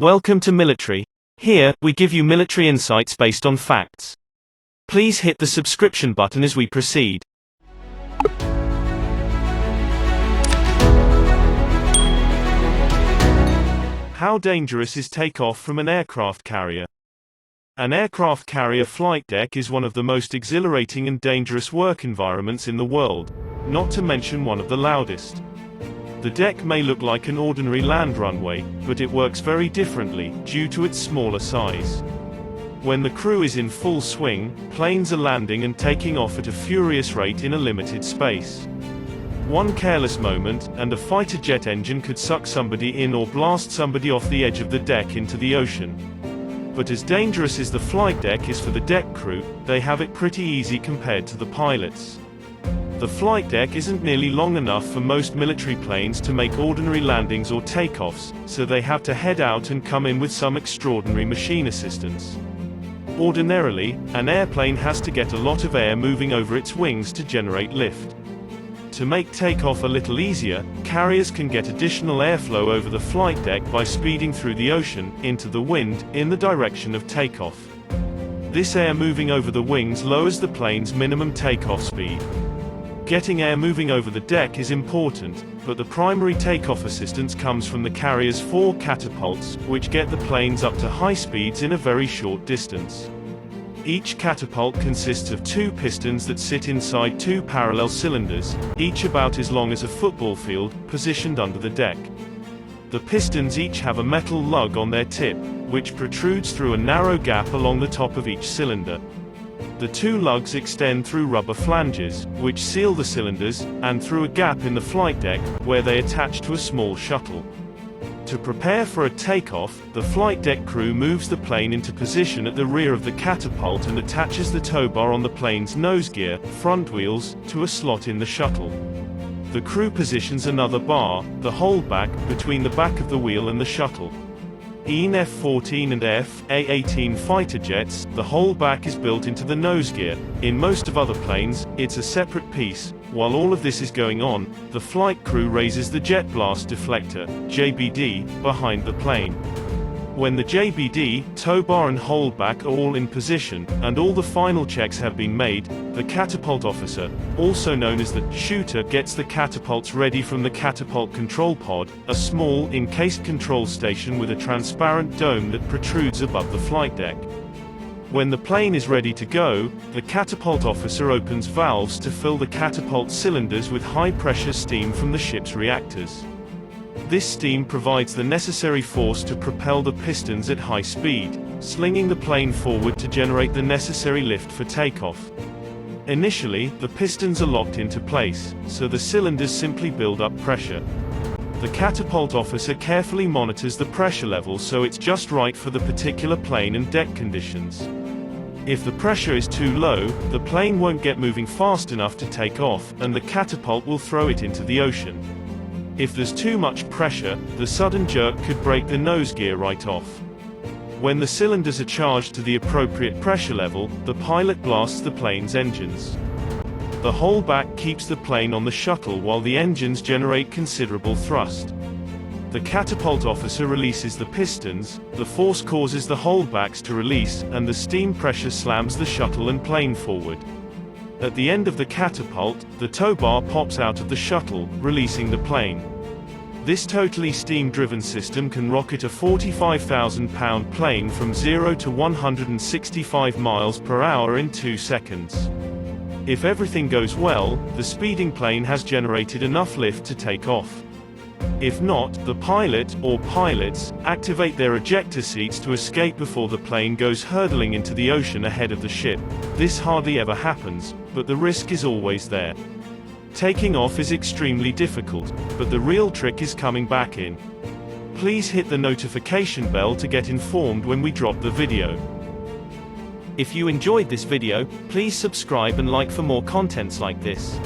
Welcome to Military. Here, we give you military insights based on facts. Please hit the subscription button as we proceed. How dangerous is takeoff from an aircraft carrier? An aircraft carrier flight deck is one of the most exhilarating and dangerous work environments in the world, not to mention one of the loudest. The deck may look like an ordinary land runway, but it works very differently, due to its smaller size. When the crew is in full swing, planes are landing and taking off at a furious rate in a limited space. One careless moment, and a fighter jet engine could suck somebody in or blast somebody off the edge of the deck into the ocean. But as dangerous as the flight deck is for the deck crew, they have it pretty easy compared to the pilots. The flight deck isn't nearly long enough for most military planes to make ordinary landings or takeoffs, so they have to head out and come in with some extraordinary machine assistance. Ordinarily, an airplane has to get a lot of air moving over its wings to generate lift. To make takeoff a little easier, carriers can get additional airflow over the flight deck by speeding through the ocean, into the wind, in the direction of takeoff. This air moving over the wings lowers the plane's minimum takeoff speed. Getting air moving over the deck is important, but the primary takeoff assistance comes from the carrier's 4 catapults, which get the planes up to high speeds in a very short distance. Each catapult consists of 2 pistons that sit inside 2 parallel cylinders, each about as long as a football field, positioned under the deck. The pistons each have a metal lug on their tip, which protrudes through a narrow gap along the top of each cylinder. The 2 lugs extend through rubber flanges, which seal the cylinders, and through a gap in the flight deck, where they attach to a small shuttle. To prepare for a takeoff, the flight deck crew moves the plane into position at the rear of the catapult and attaches the tow bar on the plane's nose gear, front wheels, to a slot in the shuttle. The crew positions another bar, the holdback, between the back of the wheel and the shuttle. In F-14 and F/A-18 fighter jets, the holdback is built into the nose gear. In most of other planes, it's a separate piece. While all of this is going on, the flight crew raises the jet blast deflector, JBD, behind the plane. When the JBD, tow bar and holdback are all in position, and all the final checks have been made, the catapult officer, also known as the shooter, gets the catapults ready from the catapult control pod, a small, encased control station with a transparent dome that protrudes above the flight deck. When the plane is ready to go, the catapult officer opens valves to fill the catapult cylinders with high-pressure steam from the ship's reactors. This steam provides the necessary force to propel the pistons at high speed, slinging the plane forward to generate the necessary lift for takeoff. Initially, the pistons are locked into place, so the cylinders simply build up pressure. The catapult officer carefully monitors the pressure level so it's just right for the particular plane and deck conditions. If the pressure is too low, the plane won't get moving fast enough to take off, and the catapult will throw it into the ocean. If there's too much pressure, the sudden jerk could break the nose gear right off. When the cylinders are charged to the appropriate pressure level, the pilot blasts the plane's engines. The holdback keeps the plane on the shuttle while the engines generate considerable thrust. The catapult officer releases the pistons, the force causes the holdbacks to release, and the steam pressure slams the shuttle and plane forward. At the end of the catapult, the tow bar pops out of the shuttle, releasing the plane. This totally steam-driven system can rocket a 45,000-pound plane from 0 to 165 miles per hour in 2 seconds. If everything goes well, the speeding plane has generated enough lift to take off. If not, the pilot, or pilots, activate their ejector seats to escape before the plane goes hurtling into the ocean ahead of the ship. This hardly ever happens, but the risk is always there. Taking off is extremely difficult, but the real trick is coming back in. Please hit the notification bell to get informed when we drop the video. If you enjoyed this video, please subscribe and like for more contents like this.